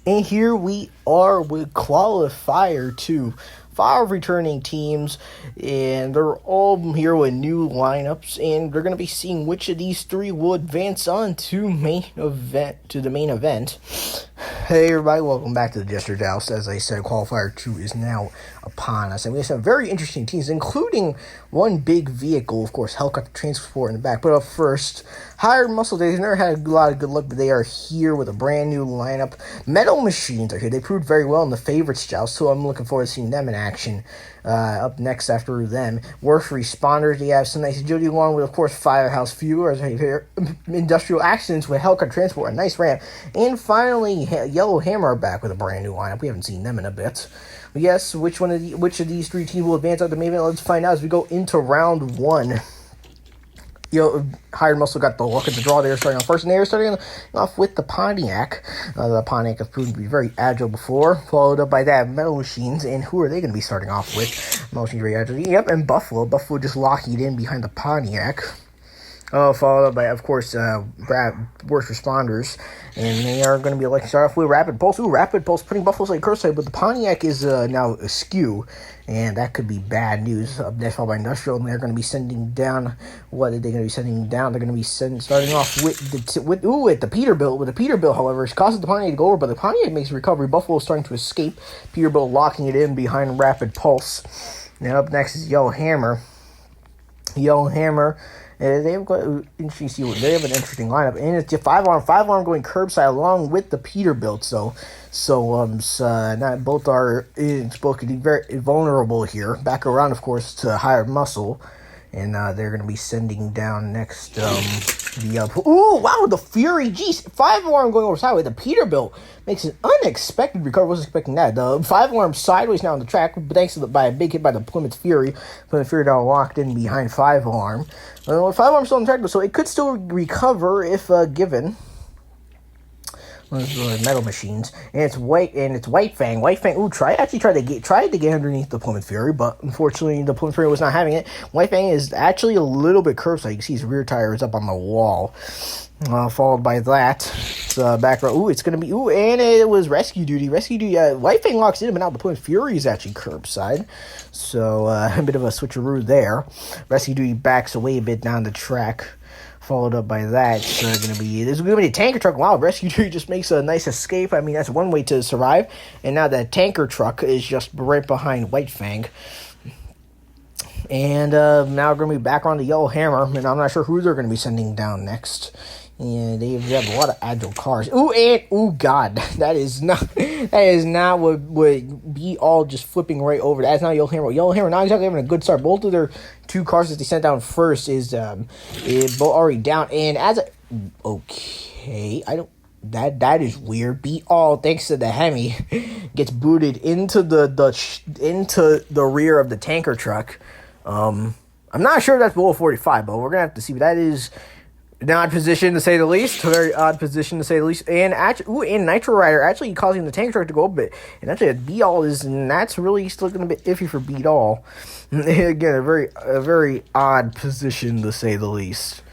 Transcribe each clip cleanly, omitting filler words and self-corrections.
And here we are with qualifier 2. 5 returning teams, and they're all here with new lineups, and they're going to be seeing which of these 3 will advance on to the main event. Hey everybody, welcome back to the Jester joust. As I said, qualifier 2 is now upon us, and we have some very interesting teams, including one big vehicle, of course, helicopter transport in the back. But up first, Hired Muscle. They've never had a lot of good luck, but they are here with a brand new lineup. Metal Machines are here. They proved very well in the favorites joust, so I'm looking forward to seeing them in action. Up next after them, Worst Responders. They have some nice agility along with, of course, Firehouse Fuelers right here. Industrial Accidents with helicopter transport, a nice ramp. And finally, Yellow Hammer are back with a brand new lineup. We haven't seen them in a bit. But yes, which of these 3 teams will advance out to main event? Let's find out as we go into round 1. Hired Muscle got the luck at the draw. They were starting off first, and they were starting off with the Pontiac. The Pontiac has proven to be very agile before, followed up by that Metal Machines. And who are they going to be starting off with? Metal Machines very agile. Yep, and Buffalo. Buffalo just locking it in behind the Pontiac. Followed up by, of course, Worst Responders. And they are going to be like start off with Rapid Pulse. Rapid Pulse putting Buffalo's like curbside, but the Pontiac is now askew. And that could be bad news. Up next, followed by Industrial, and they're going to be sending down. What are they going to be sending down? They're going to be starting off with the Peterbilt. With the Peterbilt, however, it causes the Pontiac to go over, but the Pontiac makes a recovery. Buffalo is starting to escape. Peterbilt locking it in behind Rapid Pulse. And up next is Yellow Hammer. They have an interesting lineup, and it's a 5-arm going curbside along with the Peterbilt. Not both are both could be very vulnerable here. Back around, of course, to Hired Muscle, and they're going to be sending down next the Fury. Geez, 5-arm going over sideways. The Peterbilt makes an unexpected recovery. Wasn't expecting that. The 5-arm sideways now on the track, thanks to by a big hit by the Plymouth Fury. Plymouth Fury now locked in behind 5-arm. 5-arm still on the track, so it could still recover if given. Metal Machines, and it's White Fang. White Fang, tried to get underneath the Plymouth Fury, but unfortunately the Plymouth Fury was not having it. White Fang is actually a little bit curbside. You can see his rear tire is up on the wall. Followed by that, back row. It's going to be, and it was Rescue Duty. White Fang locks in, but now the Plymouth Fury is actually curbside. So, a bit of a switcheroo there. Rescue Duty backs away a bit down the track. Followed up by that, there's going to be a tanker truck. Wow, Rescue Duty just makes a nice escape. I mean, that's one way to survive. And now that tanker truck is just right behind White Fang. And now we're going to be back on the Yellow Hammer, and I'm not sure who they're going to be sending down next. And they have a lot of agile cars. God, that is not what would be all just flipping right over. That's not Yellow Hammer. Yellow Hammer not exactly having a good start. Both of their 2 cars that they sent down first is both already down. And that is weird. Be all thanks to the Hemi gets booted into the rear of the tanker truck. I'm not sure if that's below 45, but we're gonna have to see. But that is an odd position to say the least. A very odd position to say the least. And and Nitro Rider actually causing the tank truck to go a bit. And actually, Beat-All and that's really still looking a bit iffy for Beat-All. Again, a very odd position to say the least.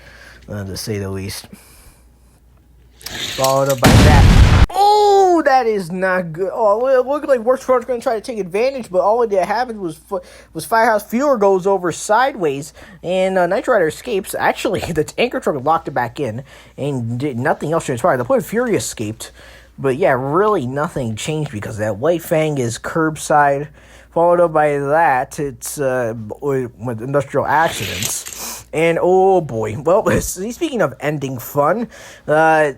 Followed up by that. That is not good. It looked like Worst Responders going to try to take advantage, but all that happened was Firehouse Fueler goes over sideways, and Nitro Rider escapes. Actually, the tanker truck locked it back in, and nothing else transpired. The Plymouth Fury escaped, but yeah, really nothing changed because that White Fang is curbside. Followed up by that, it's with Industrial Accidents. And oh boy, well, speaking of ending fun, the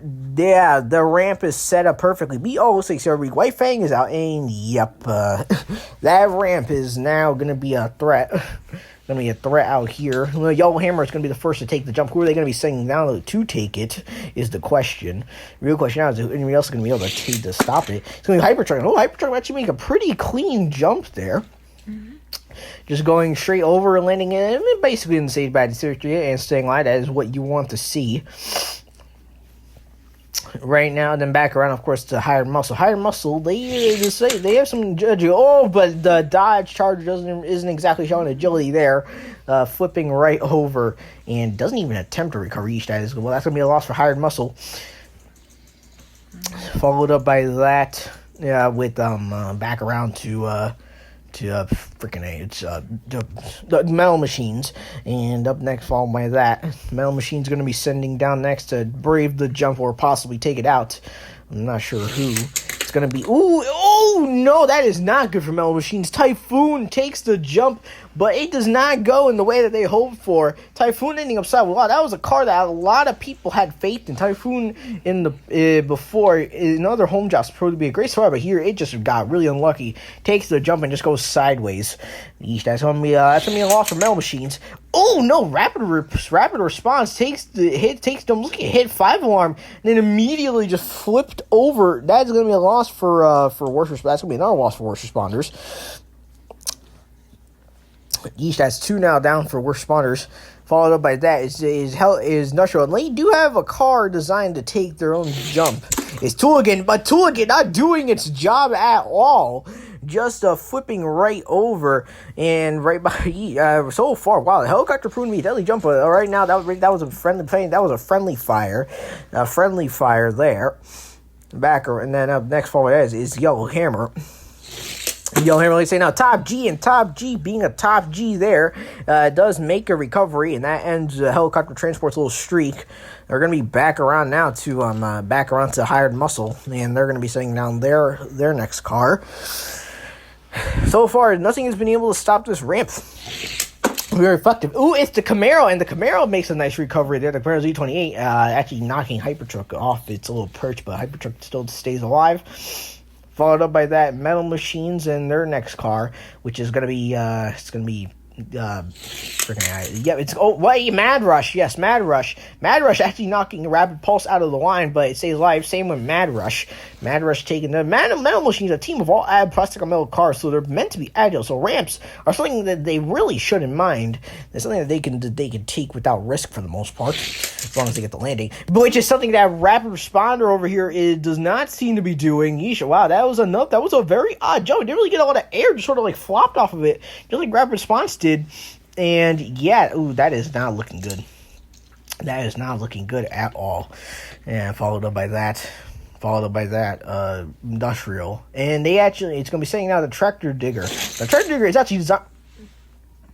ramp is set up perfectly. Looks like every White Fang is out, and yep, that ramp is now going to be a threat. Out here. Yellow Hammer is going to be the first to take the jump. Who are they going to be sending down to take it is the question. The real question now is if anybody else is going to be able to stop it. It's going to be Hypertruck. Hypertruck actually make a pretty clean jump there. Mm-hmm. Just going straight over and landing in basically in the stage bad area and staying alive. That is what you want to see. Right now, then back around, of course, to Hired Muscle. Hired Muscle, they have some agility. But the Dodge Charger isn't exactly showing agility there, flipping right over and doesn't even attempt to recover each. Well, that's going to be a loss for Hired Muscle. Followed up by that, with back around to freaking A. It's the Metal Machines, and up next, followed by that, Metal Machines going to be sending down next to brave the jump or possibly take it out. I'm not sure who. It's going to be... Oh, no, that is not good for Metal Machines. Typhoon takes the jump, but it does not go in the way that they hoped for. Typhoon ending upside. Wow, that was a car that a lot of people had faith in. Typhoon in the before, in other home jobs, proved to be a great story, but here it just got really unlucky. Takes the jump and just goes sideways. Yeesh, that's going to be a loss for Metal Machines. Oh, no, rapid response takes the hit, them, look at hit 5 alarm, and then immediately just flipped over. That's going to be a loss for worst responders. That's going to be another loss for worst responders. Yeesh, that's 2 now down for worst responders. Followed up by that is Industrial. And they do have a car designed to take their own jump. It's Tooligan, but Tooligan not doing its job at all. Just flipping right over and right by so far. Wow, the helicopter proved to be a deadly jump. But right now, that was a friendly fire. A friendly fire there. Backer, and then up next forward is Yellow Hammer. Yellow Hammer, let's say now Top G, and Top G being a Top G there does make a recovery, and that ends the helicopter transport's little streak. They're going to be back around now to Hired Muscle, and they're going to be setting down their next car. So far, nothing has been able to stop this ramp. Very effective. Ooh, it's the Camaro, and the Camaro makes a nice recovery there. The Camaro Z28 actually knocking Hypertruck off its little perch, but Hypertruck still stays alive. Followed up by that, Metal Machines and their next car, which is going to be, Mad Rush. Yes, Mad Rush. Mad Rush actually knocking Rapid Pulse out of the line, but it stays alive. Same with Mad Rush. Mad Rush taking the Metal Machines, a team of all plastic and metal cars, so they're meant to be agile. So ramps are something that they really shouldn't mind. It's something that they can take without risk for the most part, as long as they get the landing. But which is something that Rapid Responder over here does not seem to be doing. Yeesh, wow, that was a very odd jump. It didn't really get a lot of air, just sort of like flopped off of it, just like Rapid Response did. And yeah, that is not looking good. That is not looking good at all. And followed up by that, Industrial. And it's going to be saying now the Tractor Digger. The Tractor Digger is actually designed...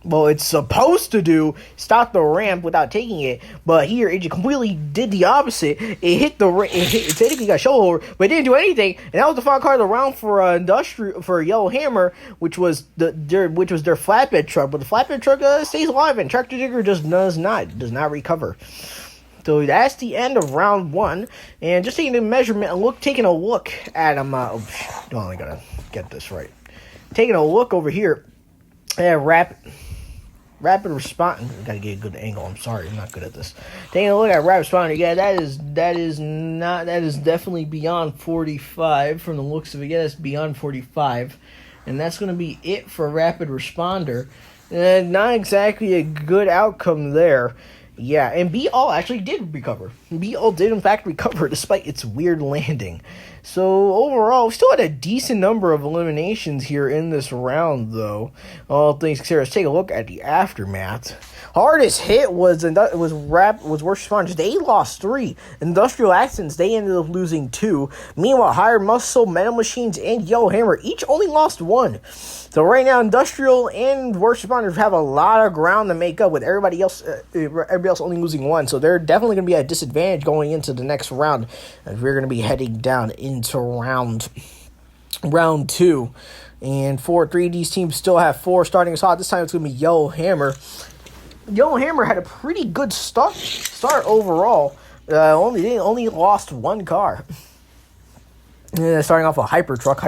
Well, it's supposed to stop the ramp without taking it, but here it just completely did the opposite. It technically got shoulder over, but it didn't do anything. And that was the final car of the round for Yellow Hammer, which was their flatbed truck. But the flatbed truck stays alive, and Tractor Digger just does not recover. So that's the end of round 1. And just taking a measurement and taking a look at him. I gotta get this right. Taking a look over here at Rapid Response. Gotta get a good angle. I'm sorry, I'm not good at this. Taking a look at Rapid Responder. Yeah, that is definitely beyond 45 from the looks of it. Yeah, that's beyond 45, and that's gonna be it for Rapid Responder. Not exactly a good outcome there. Yeah, and B-All actually did recover. B-All did, in fact, recover despite its weird landing. So, overall, we still had a decent number of eliminations here in this round, though. All things considered, let's take a look at the aftermath. Hardest hit was worst responders. They lost 3. Industrial Accidents, they ended up losing 2. Meanwhile, Hired Muscle, Metal Machines, and Yellow Hammer each only lost 1. So right now, Industrial and worst responders have a lot of ground to make up with everybody else only losing 1. So they're definitely going to be at a disadvantage going into the next round, as we're going to be heading down into round 2. And 4-3, these teams still have 4 starting us hot. This time it's going to be Yellow Hammer. Yellow Hammer had a pretty good start overall. Only lost 1 car. Starting off a Hypertruck,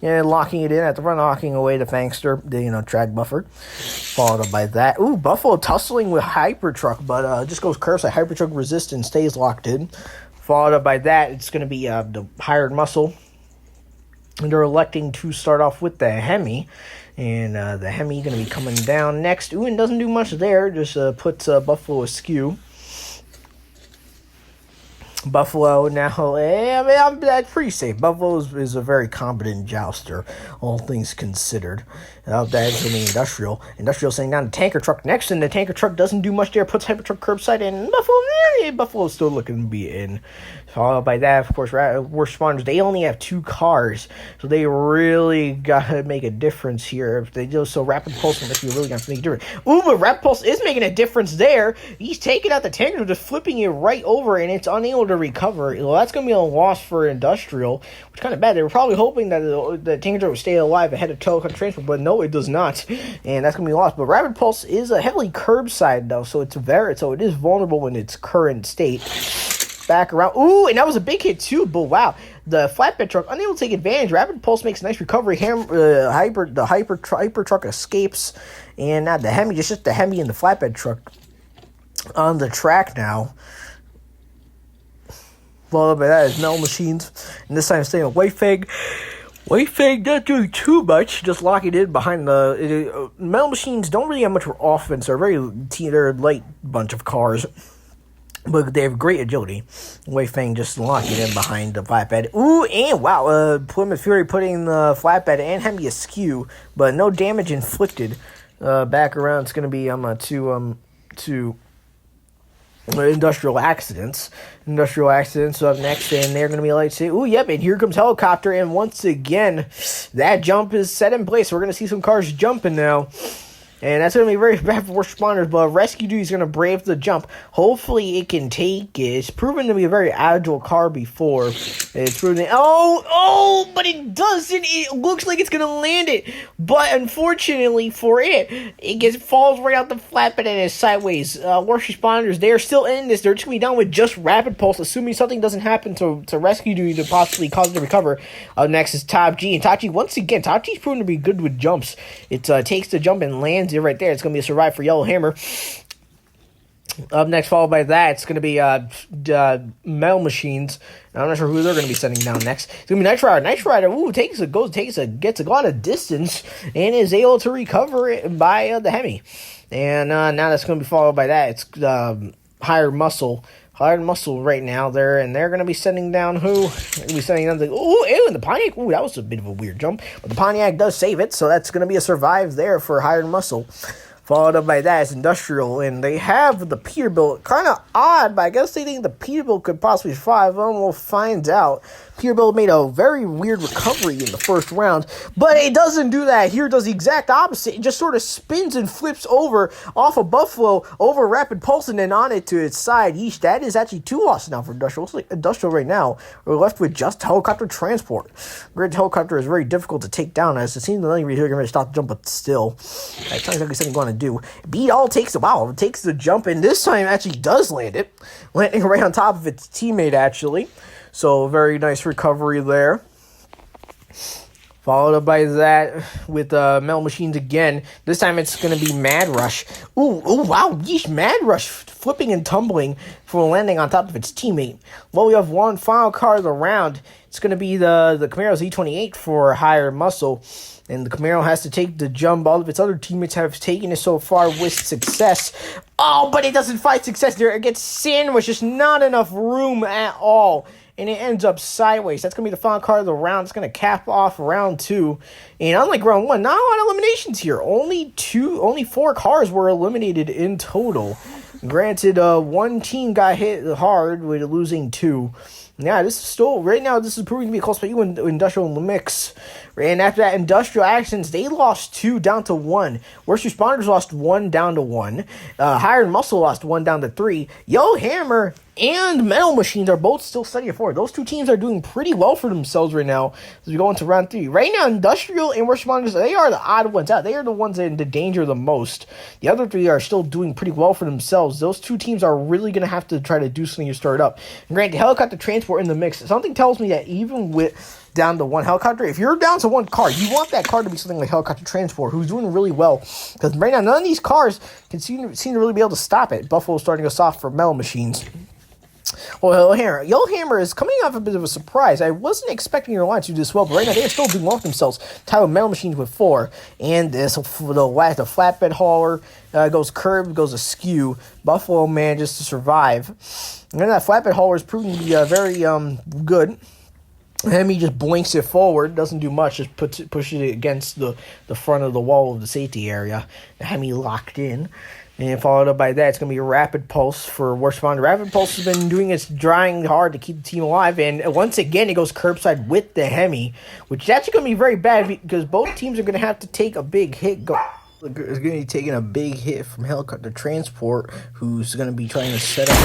locking it in at the front, knocking away the Fangster, drag buffer. Followed up by that. Ooh, Buffalo tussling with Hypertruck, but just goes curbside. Hypertruck resistance stays locked in. Followed up by that, it's going to be the Hired Muscle. And they're electing to start off with the Hemi. And the Hemi going to be coming down next. Ooh, and doesn't do much there. Just puts Buffalo askew. Buffalo now, that's pretty safe. Buffalo is a very competent jouster, all things considered. That's going to be Industrial. Industrial sending down the tanker truck next, and the tanker truck doesn't do much there. Puts hyper truck curbside, and Buffalo's still looking to be in. Followed by that, of course, worst spawners. They only have 2 cars, so they really got to make a difference here. If they do so, Rapid Pulse will really got to make a difference. Ooh, but Rapid Pulse is making a difference there. He's taking out the tanker, just flipping it right over, and it's unable to recover. Well, that's going to be a loss for Industrial, which is kind of bad. They were probably hoping that the tanker truck would stay alive ahead of Telecom Transport, but no, it does not, and that's going to be lost. But Rapid Pulse is a heavily curbside, though, so it is vulnerable in its current state. Back around. Ooh, and that was a big hit too, but wow. The flatbed truck unable to take advantage. Rapid Pulse makes a nice recovery. The hyper truck escapes. And now the Hemi, just the Hemi and the flatbed truck on the track now. Followed by that is Metal Machines. And this time staying with Whitefang. Whitefang not doing too much, just locking in behind the Metal Machines. Don't really have much offense. They're a light bunch of cars. But they have great agility. Whitefang just locking in behind the flatbed. Ooh, and wow, Plymouth Fury putting the flatbed and Hemi askew, but no damage inflicted. Back around, it's going to be to Industrial Accidents. Industrial Accidents up next, and they're going to be like, say, ooh, yep, and here comes Helicopter, and once again, that jump is set in place. We're going to see some cars jumping now. And that's going to be very bad for responders, but Rescue Duty is going to brave the jump. Hopefully it can take it. It's proven to be a very agile car before. It's proven but it doesn't. It looks like it's going to land it. But unfortunately for it falls right out the flatbed and is sideways. Worst responders, they are still in this. They're just going to be down with just Rapid Pulse, assuming something doesn't happen to Rescue Duty to possibly cause it to recover. Next is Top G. And Top G, once again, Top G's proven to be good with jumps. It takes the jump and lands it right there. It's going to be a survive for Yellow Hammer. Up next, followed by that, it's going to be Metal Machines. I'm not sure who they're going to be sending down next. It's going to be Night Rider. Night Rider, gets a lot of distance and is able to recover it by the Hemi. And now that's going to be followed by that. It's Hired Muscle. Hired Muscle right now there, and they're going to be sending down who? They're going to be sending down and the Pontiac. Ooh, that was a bit of a weird jump, but the Pontiac does save it, so that's going to be a survive there for Hired Muscle. Followed up by that is Industrial, and they have the Peterbilt. Kind of odd, but I guess they think the Peterbilt could possibly survive. We'll find out. Peterbilt made a very weird recovery in the first round, but it doesn't do that. Here it does the exact opposite. It just sort of spins and flips over off of Buffalo, over Rapid Pulse, and then on it to its side. Yeesh, that is actually 2 losses now for Industrial. Looks like Industrial right now, we're left with just Helicopter Transport. Grid Helicopter is very difficult to take down, as it seems like they're going to stop the jump, but still. That's not exactly something you want to do. Beat all takes a while. It takes the jump, and this time actually does land it. Landing right on top of its teammate, actually. So, very nice recovery there. Followed up by that with Metal Machines again. This time it's going to be Mad Rush. Ooh, wow. Yeesh, Mad Rush flipping and tumbling for landing on top of its teammate. Well, we have one final car of the round. It's going to be the Camaro Z28 for Hired Muscle. And the Camaro has to take the jump. All of its other teammates have taken it so far with success. Oh, but it doesn't find success there. It gets sandwiched. Just not enough room at all. And it ends up sideways. That's going to be the final car of the round. It's going to cap off round 2. And unlike round 1, not a lot of eliminations here. Only 4 cars were eliminated in total. Granted, one team got hit hard with losing 2. Yeah, this is still, right now, this is proving to be a close fight. Even Industrial in the mix. And after that, Industrial Actions, they lost 2 down to 1. Worst Responders lost 1 down to 1. Hired Muscle lost 1 down to 3. Yo Hammer and Metal Machines are both still steady forward. Those 2 teams are doing pretty well for themselves right now as we go into round 3. Right now, Industrial and Worst Responders, they are the odd ones out. They are the ones in the danger the most. The other 3 are still doing pretty well for themselves. Those 2 teams are really going to have to try to do something to start up. And granted, Helicopter Transport in the mix. Something tells me that even with down to 1 helicopter, if you're down to 1 car, you want that car to be something like Helicopter Transport, who's doing really well. Because right now, none of these cars can seem to really be able to stop it. Buffalo's starting to go soft for Metal Machines. Well, Yellow Hammer is coming off a bit of a surprise. I wasn't expecting your line to do this well, but right now they're still doing well for themselves. Tied with Metal Machines with 4. And the flatbed hauler goes askew. Buffalo manages to survive. And then that flatbed hauler is proving to be very good. Hemi just blinks it forward, doesn't do much, just pushes it against the front of the wall of the safety area. Hemi locked in. And followed up by that, it's going to be a Rapid Pulse for worst responder. Rapid Pulse has been doing its trying hard to keep the team alive. And once again, it goes curbside with the Hemi, which is actually going to be very bad because both teams are going to have to take a big hit. Is going to be taking a big hit from Helicopter Transport, who's going to be trying to set up.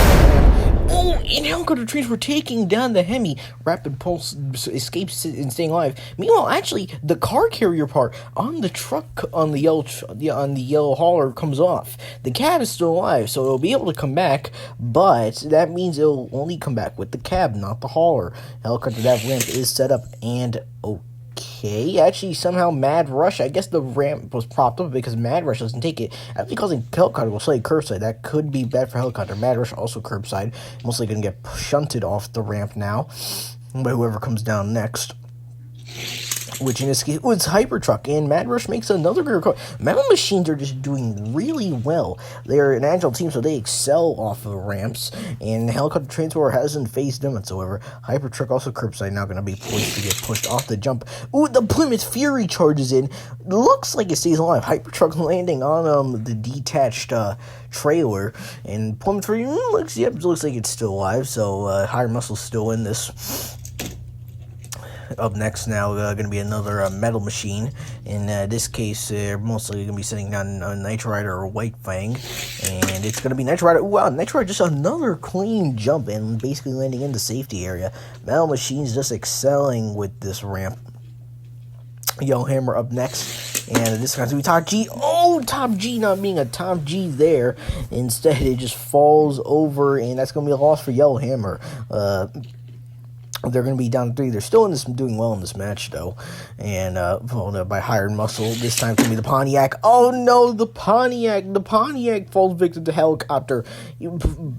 Oh, and Helicopter Transport taking down the Hemi. Rapid Pulse escapes and staying alive. Meanwhile, actually, the car carrier part on the truck on the yellow hauler comes off. The cab is still alive, so it'll be able to come back, but that means it'll only come back with the cab, not the hauler. Helicopter that ramp is set up and okay, actually, somehow Mad Rush, I guess the ramp was propped up because Mad Rush doesn't take it. Actually, causing Helicopter will say curbside. That could be bad for Helicopter. Mad Rush also curbside. Mostly going to get shunted off the ramp now by whoever comes down next. Which in this case, it's Hypertruck, and Mad Rush makes another great call. Metal Machines are just doing really well. They're an agile team, so they excel off of ramps, and Helicopter Transport hasn't faced them whatsoever. Hypertruck also curbside, now going to be poised to get pushed off the jump. Ooh, the Plymouth Fury charges in. Looks like it stays alive. Hypertruck landing on the detached trailer, and Plymouth Fury looks like it's still alive, so Higher Muscle's still in this. Up next now, going to be another Metal Machine. In this case, mostly going to be sitting down a Nitro Rider or White Fang. And it's going to be Nitro Rider. Ooh, wow, Nitro Rider just another clean jump and basically landing in the safety area. Metal Machine's just excelling with this ramp. Yellow Hammer up next. And this guy's going to be Top G. Oh, Top G not being a Top G there. Instead, it just falls over, and that's going to be a loss for Yellow Hammer. They're going to be down 3. They're still doing well in this match, though. And followed up by Hired Muscle. This time it's going to be the Pontiac. Oh, no, the Pontiac. The Pontiac falls victim to Helicopter.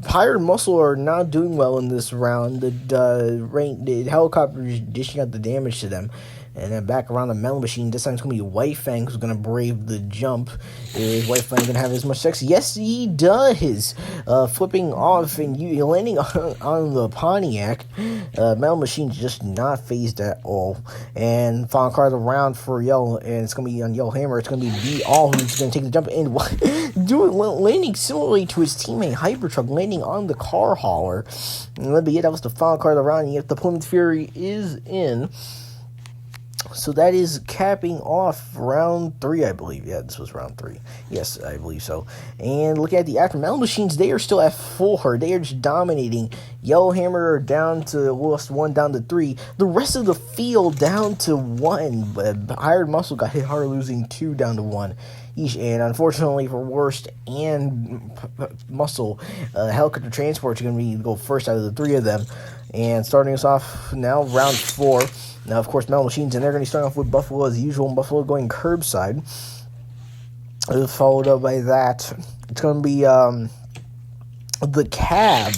Hired Muscle are not doing well in this round. The Helicopter is dishing out the damage to them. And then back around the Metal Machine, this time it's going to be White Fang who's going to brave the jump. Is White Fang going to have as much sex? Yes, he does. Flipping off and landing on the Pontiac. Metal Machine's just not phased at all. And final card of the round for Yellow, and it's going to be on Yellow Hammer. It's going to be B-All who's going to take the jump and landing similarly to his teammate Hypertruck, landing on the car hauler. And that was the final card of the round. And yet the Plymouth Fury is in. So that is capping off round 3, I believe. Yeah, this was round 3. Yes, I believe so. And looking at the after Metal Machines, they are still at 4. They are just dominating. Yellow Hammer down to lost 1 down to 3. The rest of the field down to 1. But Hired Muscle got hit hard, losing 2 down to 1. And unfortunately for Worst and Muscle, Helicopter Transport is going to go first out of the 3 of them. And starting us off now, round 4. Now, of course, Metal Machines, and they're going to start off with Buffalo as usual, and Buffalo going curbside. Followed up by that, it's going to be the cab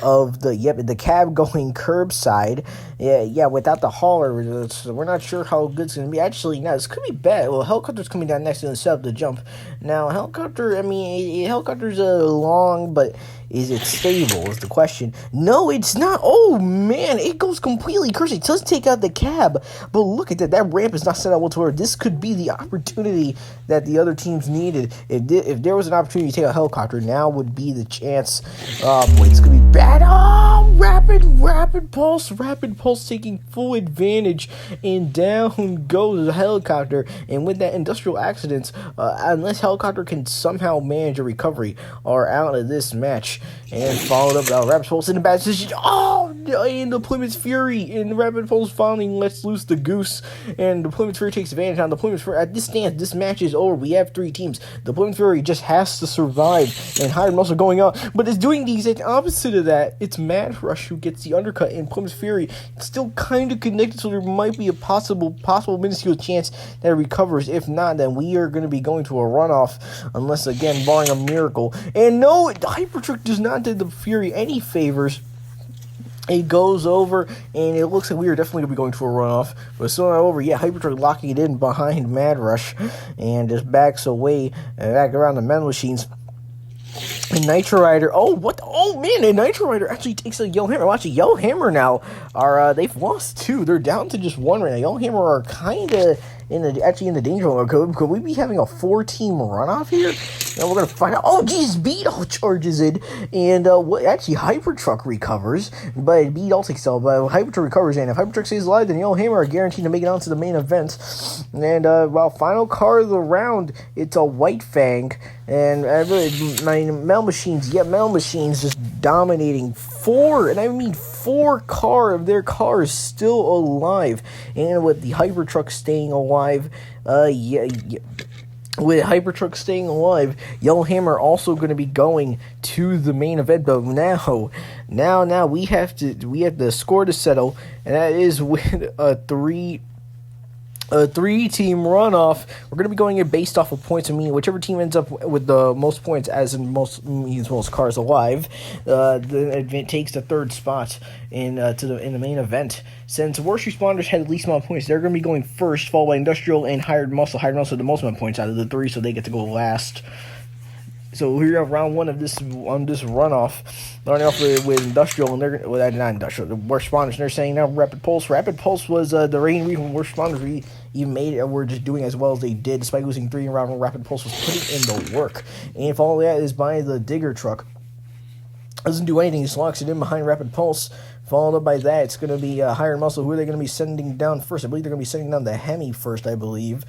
of the cab going curbside. Yeah, without the hauler, we're not sure how good it's going to be. Actually, no, this could be bad. Well, Helicopter's coming down next to set up the jump. Now, Helicopter's long, but is it stable is the question. No, it's not. Oh, man, it goes completely cursed. It does take out the cab, but look at that. That ramp is not set up whatsoever. This could be the opportunity that the other teams needed. If there was an opportunity to take out Helicopter, now would be the chance. It's going to be bad. Oh, rapid pulse taking full advantage, and down goes the Helicopter. And with that industrial accidents, unless Helicopter can somehow manage a recovery, are out of this match. And followed up by Rapid Pulse in the bad position. Oh, and the Plymouth Fury, and the Rapid Pulse finally lets loose the goose, and the Plymouth Fury takes advantage on the Plymouth Fury. At this stance, this match is over. We have 3 teams. The Plymouth Fury just has to survive, and Hired Muscle going out, but it's doing the exact opposite of that. It's Mad Rush who gets the undercut, and Plymouth Fury still kind of connected, so there might be a possible minuscule chance that it recovers. If not, then we are going to be going to a runoff, unless, again, barring a miracle. And no, Hypertruck does not do the Fury any favors. It goes over, and it looks like we are definitely going to be going to a runoff. But still not over. Yeah, Hypertruck locking it in behind Mad Rush, and just backs away, back around the Metal Machines. And Nitro Rider, oh man, and Nitro Rider actually takes a Yellow Hammer. Watch it, Yellow Hammer now they've lost 2. They're down to just 1 right now. Yellow Hammer are kind of in the danger zone. Could we be having a 4-team runoff here? Now we're gonna find out. Oh geez, Beetle charges in, and actually Hyper Truck recovers, but Beetle takes out. But Hyper Truck recovers, and if Hyper Truck stays alive, then Yellow Hammer are guaranteed to make it onto the main event. And final car of the round, it's a White Fang. And Metal Machines just dominating 4 of their cars still alive. And with the Hypertruck staying alive, with Hypertruck staying alive, Yellow Hammer also going to be going to the main event. But now we have the score to settle, and that is with a 3-team runoff. We're going to be going it based off of points. I mean, whichever team ends up with the most points, as in most cars alive, then takes the 3rd spot in the main event. Since worst responders had the least amount of points, they're going to be going first, followed by Industrial and Hired Muscle. Hired Muscle had the most amount of points out of the 3, so they get to go last. So here you have round 1 of this runoff. Starting off with Industrial, and they're not Industrial, the worst responders. And they're saying now Rapid Pulse. Rapid Pulse was the reigning reason worst responders even made it, and were just doing as well as they did, despite losing 3 in round 1. Rapid Pulse was putting in the work. And if all that is by the Digger Truck, doesn't do anything, just locks it in behind Rapid Pulse. Followed up by that, it's going to be Hired Muscle. Who are they going to be sending down first? I believe they're going to be sending down the Hemi first, I believe.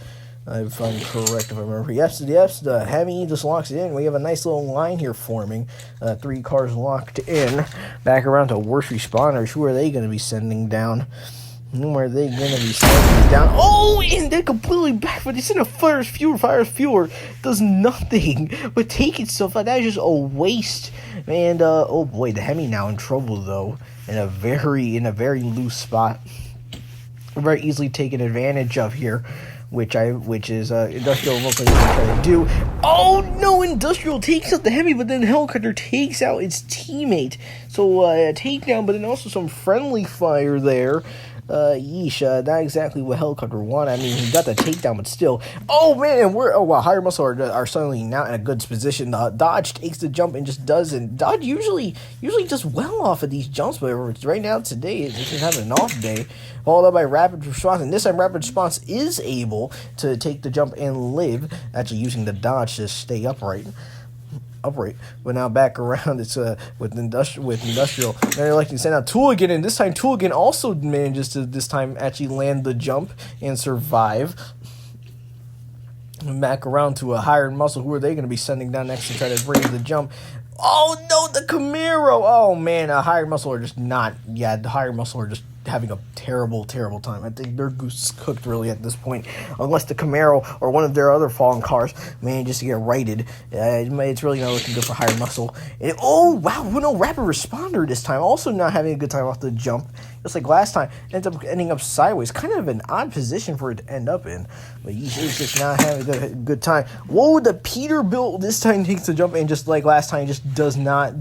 If I'm correct, if I remember. Yes, the Hemi just locks it in. We have a nice little line here forming. 3 cars locked in. Back around to worst responders. Who are they going to be sending down? Who are they going to be sending down? Oh, and they're completely back. But they send a Fire's Fueler. Does nothing but take itself out. That is just a waste. And, oh boy, the Hemi now in trouble, though. In a very loose spot. Very easily taken advantage of here. Which is Industrial looks like they're trying to do. Oh no! Industrial takes out the Hemi, but then Helicopter takes out its teammate. So a takedown, but then also some friendly fire there. Not exactly what Helicopter wanted. I mean, he got the takedown, but still. Oh man, Higher Muscle are suddenly not in a good position. Dodge takes the jump and just doesn't. Dodge usually does well off of these jumps, but right now today it's just having an off day. Followed up by Rapid Response, and this time Rapid Response is able to take the jump and live, actually using the dodge to stay upright. But now back around, it's with Industrial. They're like to send out Tooligan, and this time Tooligan also manages to this time actually land the jump and survive. And back around to a Hired Muscle. Who are they going to be sending down next to try to bring the jump? Oh no, the Camaro! Oh man, Hired Muscle are just not. Yeah, the Hired Muscle are just having a terrible time. I think they're goose cooked really at this point, unless the Camaro or one of their other fallen cars manages to get righted. It's really not looking good for Hired Muscle. And, oh wow, Rapid Responder this time, also not having a good time off the jump, just like last time. Ending up sideways, kind of an odd position for it to end up in, but he's just not having a good time. Whoa, the Peterbilt this time takes the jump, and just like last time, just did not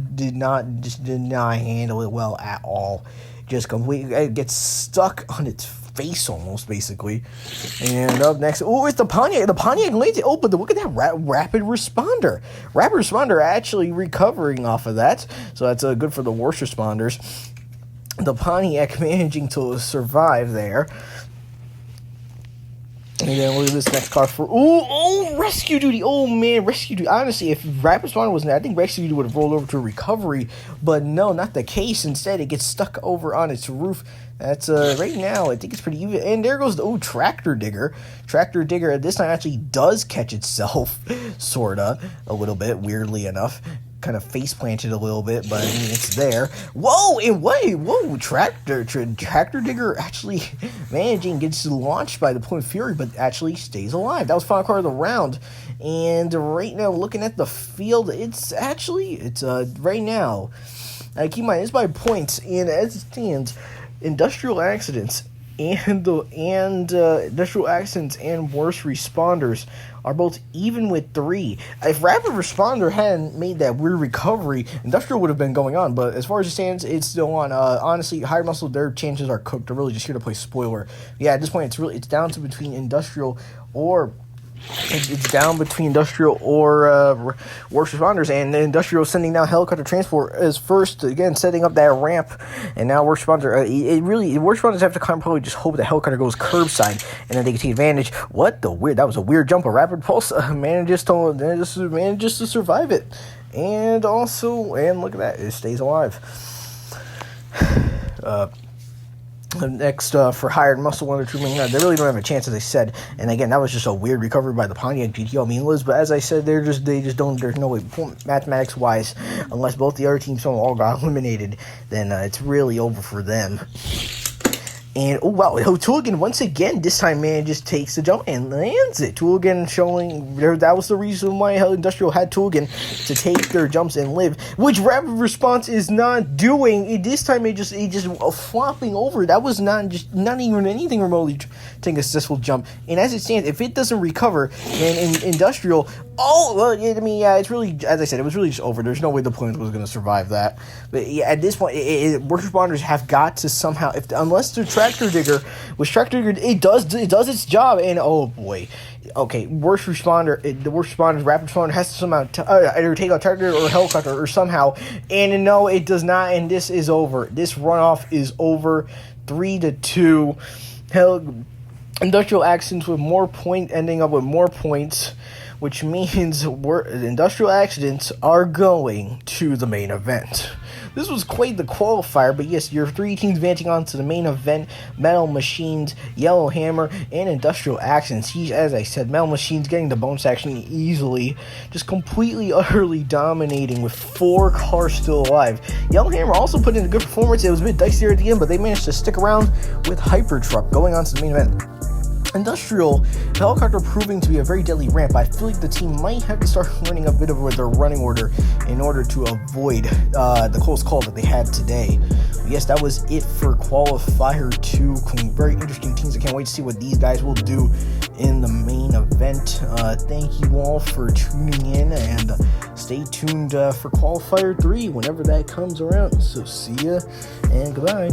handle it well at all. Just completely, it gets stuck on its face almost, basically. And up next, it's the Pontiac. The Pontiac lands it. Oh, but look at that Rapid Responder. Rapid Responder actually recovering off of that. So that's good for the worst responders. The Pontiac managing to survive there. And then look at this next car for Rescue Duty. Oh man, Rescue Duty. Honestly, if Rapid Responder wasn't there, I think Rescue Duty would have rolled over to recovery. But no, not the case. Instead, it gets stuck over on its roof. That's right now, I think it's pretty even. And there goes the Tractor Digger. Tractor Digger at this time actually does catch itself, sorta, a little bit, weirdly enough. Kind of face planted a little bit, but I mean it's there. Tractor Digger actually managing gets launched by the Point Fury, but actually stays alive. That was final car of the round. And right now, looking at the field, it's right now. Keep in mind, it's by points, and as it stands, industrial accidents and industrial accidents and worst responders are both even with 3. If Rapid Responder hadn't made that weird recovery, Industrial would have been going on. But as far as it stands, it's still on. Honestly, Hired Muscle, their chances are cooked. They're really just here to play spoiler. Yeah, at this point, it's down to between Industrial or It's down between Industrial or Worst Responders, and the Industrial sending down Helicopter Transport as first, again, setting up that ramp, and now Worst Responder, Worst Responders have to kind of probably just hope the Helicopter goes curbside, and then they can take advantage. That was a weird jump. A Rapid Pulse manages to survive it, and look at that, it stays alive. Next, for Hired Muscle 1 or 2 million, they really don't have a chance, as I said. And again, that was just a weird recovery by the Pontiac GTO. I mean, Liz, but as I said, they just don't. There's no way, mathematics wise, unless both the other teams all got eliminated, then it's really over for them. And, oh, wow, Tooligan, once again, this time, man, just takes the jump and lands it. Tooligan showing that was the reason why Industrial had Tooligan to take their jumps and live, which Rapid Response is not doing. This time, it just flopping over. That was not even anything remotely taking a successful jump. And as it stands, if it doesn't recover, then Industrial, it's really, as I said, it was really just over. There's no way the planes was going to survive that. But yeah, at this point, Worst Responders have got to somehow, unless they're Tractor Digger, it does its job, and oh boy, okay, the Worst Responders, Rapid Responder has to somehow either take out Tractor or Helicopter or somehow, and no, it does not, and this is over. This runoff is over, 3-2. Industrial Accidents with more ending up with more points, which means Industrial Accidents are going to the main event. This was quite the qualifier, but yes, your 3 teams advancing on to the main event: Metal Machines, Yellow Hammer, and Industrial Accidents. As I said, Metal Machines getting the bonus action easily, just completely, utterly dominating with 4 cars still alive. Yellow Hammer also put in a good performance. It was a bit dicier at the end, but they managed to stick around with Hypertruck going on to the main event. Industrial, Helicopter proving to be a very deadly ramp. I feel like the team might have to start running a bit of their running order in order to avoid the close call that they had today. But yes, that was it for Qualifier 2. Very interesting teams. I can't wait to see what these guys will do in the main event. Thank you all for tuning in, and stay tuned for Qualifier 3 whenever that comes around. So see ya, and goodbye.